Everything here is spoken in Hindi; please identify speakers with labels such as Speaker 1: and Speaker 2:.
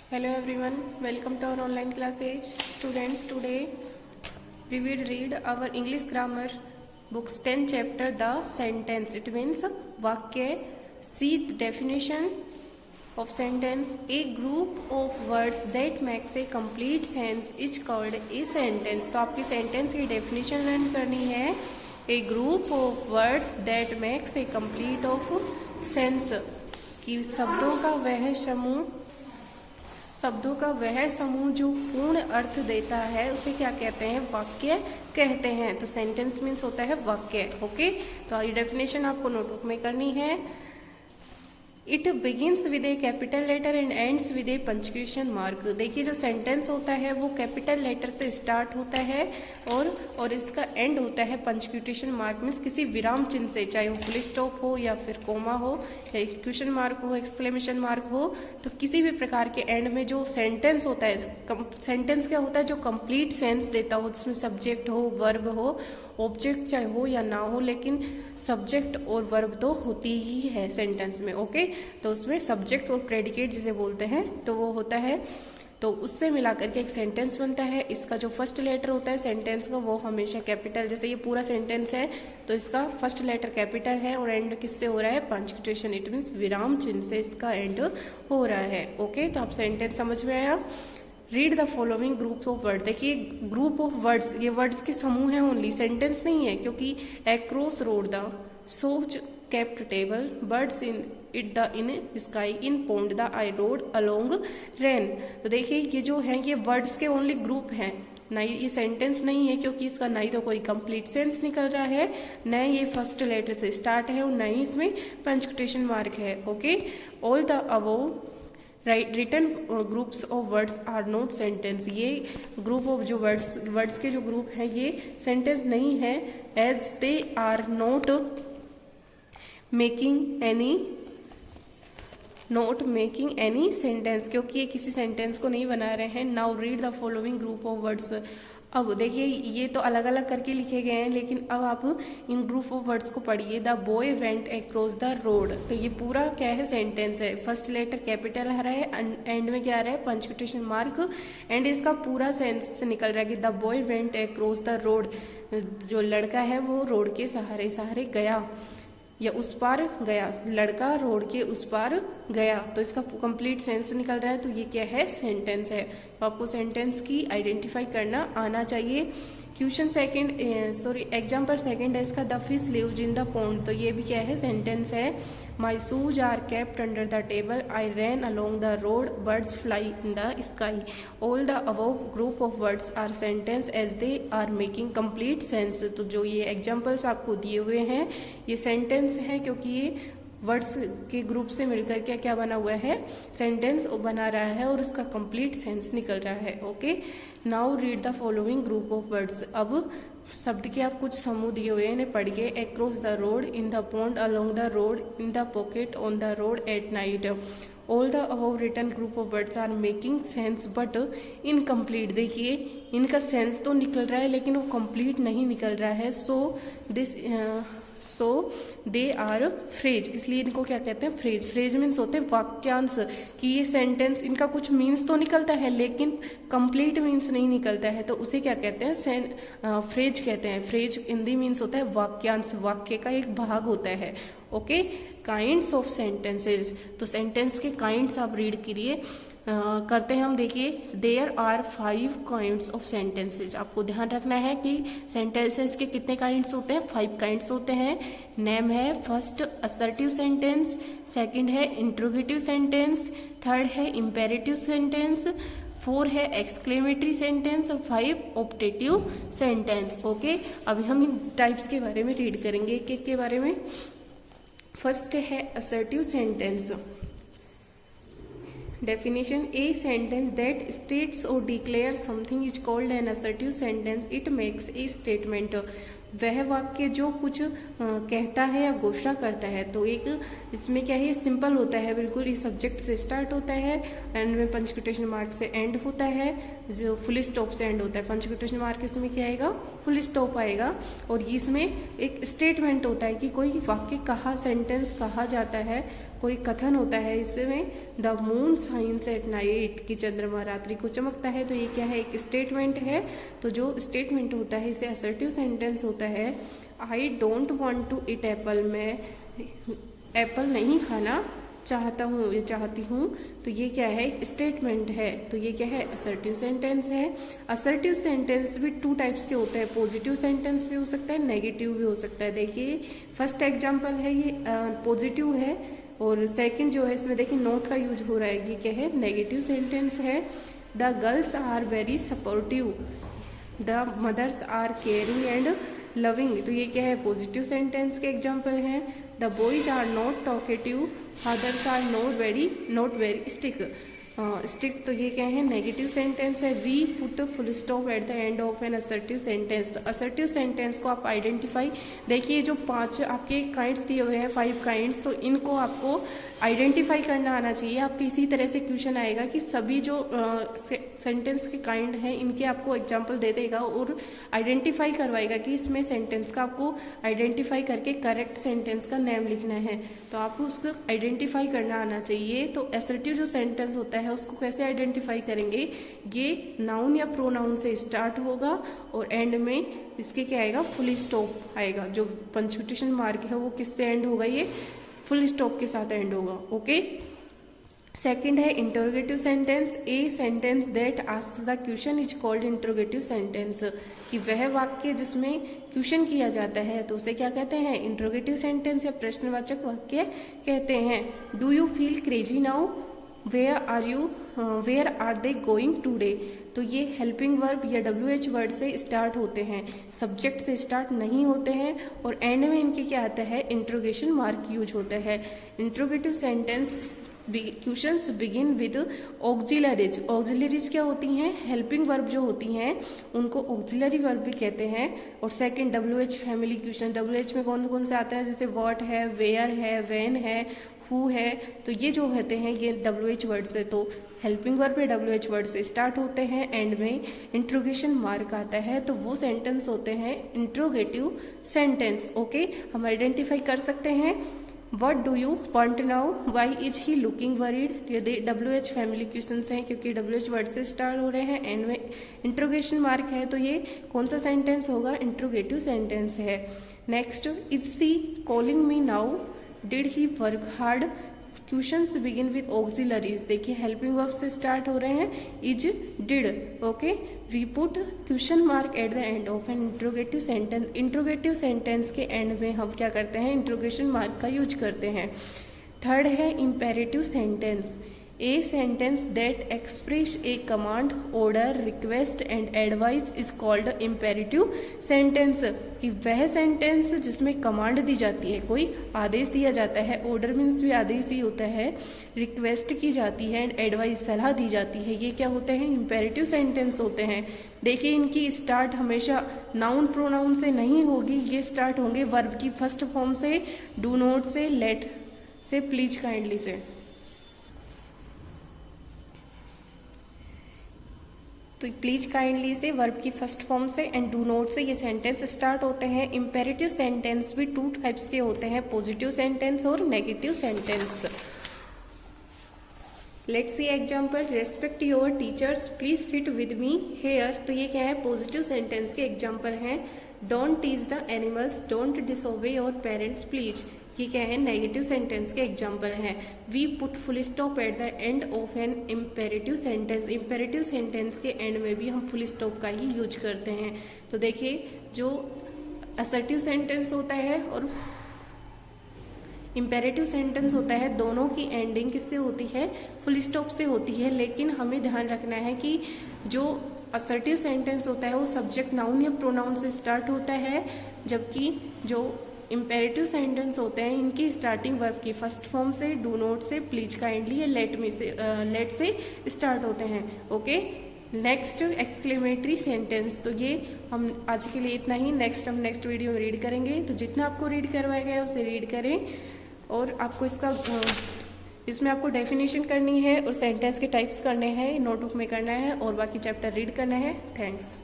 Speaker 1: Hello everyone, welcome to our online classes. Students, today we will read our English grammar books 10 chapter the sentence. It means vakya. See the definition of sentence. A group of words that makes a complete sense is called a sentence. तो आपकी sentence की definition learn करनी है. A group of words that makes a complete of sense. कि शब्दों का वह समूह जो पूर्ण अर्थ देता है उसे क्या कहते हैं? वाक्य कहते हैं. तो सेंटेंस मीन्स होता है वाक्य. ओके, तो ये डेफिनेशन आपको नोटबुक में करनी है. It begins with a capital letter and ends with a punctuation mark. देखिए, जो सेंटेंस होता है वो कैपिटल लेटर से स्टार्ट होता है और इसका एंड होता है पंक्चुएशन मार्क मीन्स किसी विराम चिन्ह से, चाहे वो फुल स्टॉप हो या फिर कोमा हो या क्वेश्चन मार्क हो, एक्सक्लेमेशन मार्क हो. तो किसी भी प्रकार के एंड में जो सेंटेंस होता है, सेंटेंस क्या होता है? जो कंप्लीट सेंस देता हो, जिसमें सब्जेक्ट हो, वर्ब हो, ऑब्जेक्ट चाहे हो या ना हो, लेकिन सब्जेक्ट और वर्ब तो होती ही है सेंटेंस में. ओके, तो उसमें सब्जेक्ट और प्रेडिकेट जिसे बोलते हैं तो वो होता है. तो उससे मिलाकर के एक सेंटेंस बनता है. इसका जो फर्स्ट लेटर होता है सेंटेंस का वो हमेशा कैपिटल. जैसे ये पूरा सेंटेंस है तो इसका फर्स्ट लेटर कैपिटल है और एंड किससे हो रहा है? पंक्चुएशन. इट मीन्स विराम चिन्ह से इसका एंड हो रहा है. ओके, तो आप सेंटेंस समझ में आया. Read the following groups of word. देखिए, ग्रुप ऑफ वर्ड्स, ये वर्ड्स के समूह हैं ओनली, सेंटेंस नहीं है. क्योंकि अक्रॉस रोड द सोच kept table, birds in it the in sky, in pond the I road along rain. तो देखिए, ये जो है ये वर्ड्स के ओनली ग्रुप हैं, ना ये सेंटेंस नहीं है. क्योंकि इसका ना ही तो कोई कंप्लीट सेंस निकल रहा है, न ये फर्स्ट लेटर से स्टार्ट है और न ही इसमें पंक्चुएशन मार्क है. Okay, all the above written groups of words are not sentence. ये ग्रुप ऑफ जो वर्ड्स के जो ग्रुप हैं ये सेंटेंस नहीं है. As they are not making any sentence, क्योंकि ये किसी सेंटेंस को नहीं बना रहे हैं. Now read the following group of words. अब देखिए, ये तो अलग अलग करके लिखे गए हैं, लेकिन अब आप इन ग्रुप ऑफ वर्ड्स को पढ़िए. The boy went across the road. तो ये पूरा क्या है? सेंटेंस है. फर्स्ट लेटर कैपिटल आ रहा है, एंड में क्या आ रहा है? Punctuation mark. एंड इसका पूरा सेंस निकल रहा है कि the boy went across the road. जो लड़का है वो रोड के सहारे सहारे गया या उस पार गया. लड़का रोड के उस पार गया. तो इसका कंप्लीट सेंस निकल रहा है. तो ये क्या है? सेंटेंस है. तो आपको सेंटेंस की आइडेंटिफाई करना आना चाहिए. क्वेश्चन सेकंड, एग्जाम्पल सेकंड है इसका, the fish lives in the pond. तो ये भी क्या है? सेंटेंस है. My shoes are kept under the table, I ran along the road, birds fly in the sky. All the above group of words are sentence as they are making complete sense. तो जो ये एग्जाम्पल्स आपको दिए हुए हैं ये सेंटेंस है, क्योंकि ये वर्ड्स के ग्रुप से मिलकर क्या क्या बना हुआ है? सेंटेंस बना रहा है और इसका कंप्लीट सेंस निकल रहा है. Okay, now read the following group of words. अब शब्द के आप कुछ समूह दिए हुए हैं, इन्हें पढ़िए. Across the road, in the pond, along the road, in the pocket, on the road, at night. All the above written group of words are making sense but incomplete. देखिए, इनका सेंस तो निकल रहा है लेकिन वो कंप्लीट नहीं निकल रहा है. सो दे आर फ्रेज. इसलिए इनको क्या कहते हैं? फ्रेज. फ्रेज मीन्स होते हैं वाक्यांश. कि ये सेंटेंस, इनका कुछ मीन्स तो निकलता है लेकिन कंप्लीट मीन्स नहीं निकलता है, तो उसे क्या कहते हैं? फ्रेज कहते हैं. फ्रेज हिंदी मीन्स होता है वाक्यांश, वाक्य का एक भाग होता है. Okay, kinds of sentences. तो सेंटेंस के काइंड्स आप रीड करिए. करते हैं हम. देखिए, there are 5 kinds of sentences. आपको ध्यान रखना है कि सेंटेंसेज के कितने काइंड्स होते हैं? 5 काइंड्स होते हैं. नेम है फर्स्ट असर्टिव सेंटेंस, सेकंड है इंट्रोगेटिव सेंटेंस, थर्ड है इंपेरेटिव सेंटेंस, 4 है एक्सक्लेमेटरी सेंटेंस और 5 ऑप्टेटिव सेंटेंस. ओके, अभी हम इन टाइप्स के बारे में रीड करेंगे एक एक के बारे में. फर्स्ट है assertive sentence. Definition: a sentence that states or declares something is called an assertive sentence. It makes a statement. वह वाक्य जो कुछ कहता है या घोषणा करता है. तो एक इसमें क्या है? सिंपल होता है बिल्कुल. इस सब्जेक्ट से स्टार्ट होता है, एंड में पंक्चुएशन मार्क से एंड होता है, जो फुल स्टॉप से एंड होता है. पंक्चुएशन मार्क इसमें क्या आएगा? फुल स्टॉप आएगा. और इसमें एक स्टेटमेंट होता है कि कोई वाक्य कहा, सेंटेंस कहा जाता है कोई कथन होता है इसमें, the moon shines at night, कि चंद्रमा रात्रि को चमकता है। तो ये क्या है, एक स्टेटमेंट है। तो जो स्टेटमेंट होता है इसे असर्टिव सेंटेंस होता है। I don't want to eat apple, मैं एप्पल नहीं खाना चाहता हूँ या चाहती हूँ। तो ये क्या है, स्टेटमेंट है। तो ये क्या है, असर्टिव सेंटेंस है। असर्टिव सेंटेंस भी 2 टाइप्स के होते हैं, पॉजिटिव सेंटेंस भी हो सकता है, नेगेटिव भी हो सकता है। देखिए फर्स्ट एग्जांपल है ये पॉजिटिव है, और सेकंड जो है इसमें देखिए नोट का यूज हो रहा है, ये क्या है, नेगेटिव सेंटेंस है। The girls are very supportive, the mothers are caring and loving. तो ये क्या है, पॉजिटिव सेंटेंस के एग्जाम्पल हैं। The boys are not talkative, fathers are not very strict. तो ये क्या है, नेगेटिव सेंटेंस है। We put full stop at the end of an assertive sentence. तो असर्टिव सेंटेंस को आप आइडेंटिफाई, देखिए जो 5 आपके काइंड्स दिए हुए हैं, 5 काइंड्स, तो इनको आपको आइडेंटिफाई करना आना चाहिए। आपके इसी तरह से क्वेश्चन आएगा कि सभी जो सेंटेंस के काइंड हैं इनके आपको एग्जाम्पल दे देगा और आइडेंटिफाई करवाएगा कि इसमें सेंटेंस का आपको आइडेंटिफाई करके करेक्ट सेंटेंस का नेम लिखना है। तो आपको उसको आइडेंटिफाई करना आना चाहिए। तो असर्टिव जो सेंटेंस होता है उसको कैसे आइडेंटिफाई करेंगे, ये नाउन या प्रोनाउन से स्टार्ट होगा और एंड में इसके क्या आएगा, फुल स्टॉप आएगा। जो पंक्चुएशन मार्क है वो किससे एंड होगा, ये फुल स्टॉप के साथ एंड होगा। ओके। सेकंड है interrogative sentence. A sentence that asks the question is called interrogative sentence, कि वह वाक्य जिसमें क्वेश्चन किया जाता है तो उसे क्या कहते हैं, इंटरोगेटिव सेंटेंस या प्रश्नवाचक वाक्य कहते हैं। Do you feel crazy now, where are they going today. तो ये हेल्पिंग वर्ब या WH वर्ड से स्टार्ट होते हैं, सब्जेक्ट से स्टार्ट नहीं होते हैं, और एंड में इनके क्या आता है, इंट्रोगेशन मार्क यूज होता है। Interrogative sentence questions begin with auxiliaries. Auxiliaries क्या होती हैं, हेल्पिंग वर्ब जो होती हैं उनको ऑक्सिलरी वर्ब भी कहते हैं। और second WH family question, WH में कौन कौन से आते हैं, जैसे व्हाट है, वेयर है, व्हेन है, हु है। तो ये जो होते हैं ये WH वर्ड से, तो हेल्पिंग वर्ब पे WH वर्ड से स्टार्ट होते हैं, एंड में इंट्रोगेशन मार्क आता है, तो वो सेंटेंस होते हैं इंट्रोगेटिव सेंटेंस। ओके, हम आइडेंटिफाई कर सकते हैं। What do you want now? Why is he looking worried? ये WH फैमिली क्वेश्चंस हैं क्योंकि WH वर्ड से स्टार्ट हो रहे हैं, एंड में इंट्रोगेशन मार्क है, तो ये कौन सा सेंटेंस होगा, इंट्रोगेटिव सेंटेंस है। Next, is she calling me now, did he work hard. Questions begin with auxiliaries, देखिए हेल्पिंग वर्ब से स्टार्ट हो रहे हैं, is, did. Okay, we put question mark at the end of an interrogative sentence. Interrogative sentence के एंड में हम क्या करते हैं, इंट्रोगेशन मार्क का यूज करते हैं। थर्ड है imperative sentence. A sentence that express A command, order, request and advice is called imperative sentence, कि वह सेंटेंस जिसमें कमांड दी जाती है, कोई आदेश दिया जाता है, ऑर्डर मीन्स भी आदेश ही होता है, रिक्वेस्ट की जाती है एंड एडवाइस सलाह दी जाती है, ये क्या होते हैं, इंपेरेटिव सेंटेंस होते हैं। देखिए इनकी स्टार्ट हमेशा नाउन प्रोनाउन से नहीं होगी, ये स्टार्ट होंगे वर्ब की फर्स्ट फॉर्म से, डू नॉट से, लेट से, प्लीज काइंडली से। तो प्लीज काइंडली से, वर्ब की फर्स्ट फॉर्म से, एंड डू नॉट से ये सेंटेंस स्टार्ट होते हैं। इंपेरेटिव सेंटेंस भी 2 टाइप्स के होते हैं, पॉजिटिव सेंटेंस और negative sentence. Let's see example, respect your teachers, please sit with me here. तो ये क्या है, पॉजिटिव सेंटेंस के एग्जाम्पल हैं। Don't tease the animals, don't disobey your parents please, ये क्या है, नेगेटिव सेंटेंस के एग्जाम्पल हैं। We put full stop at the end of an imperative sentence. Imperative sentence के एंड में भी हम फुल स्टॉप का ही यूज करते हैं। तो देखिए जो असर्टिव सेंटेंस होता है और इम्पेरेटिव सेंटेंस होता है, दोनों की एंडिंग किससे होती है, फुल स्टॉप से होती है। लेकिन हमें ध्यान रखना है कि जो असर्टिव सेंटेंस होता है वो सब्जेक्ट नाउन या प्रोनाउन से स्टार्ट होता है, जबकि जो इम्पेरेटिव सेंटेंस होते हैं इनकी स्टार्टिंग वर्ब की फर्स्ट फॉर्म से, डू नॉट से, प्लीज काइंडली या लेट से स्टार्ट होते हैं। Okay, next exclamatory sentence. तो ये हम आज के लिए इतना ही, नेक्स्ट हम नेक्स्ट वीडियो में रीड करेंगे। तो जितना आपको रीड करवाया गया उसे रीड करें, और आपको इसमें आपको डेफिनेशन करनी है और सेंटेंस के टाइप्स करने हैं, नोटबुक में करना है, और बाकी चैप्टर रीड करना है। थैंक्स।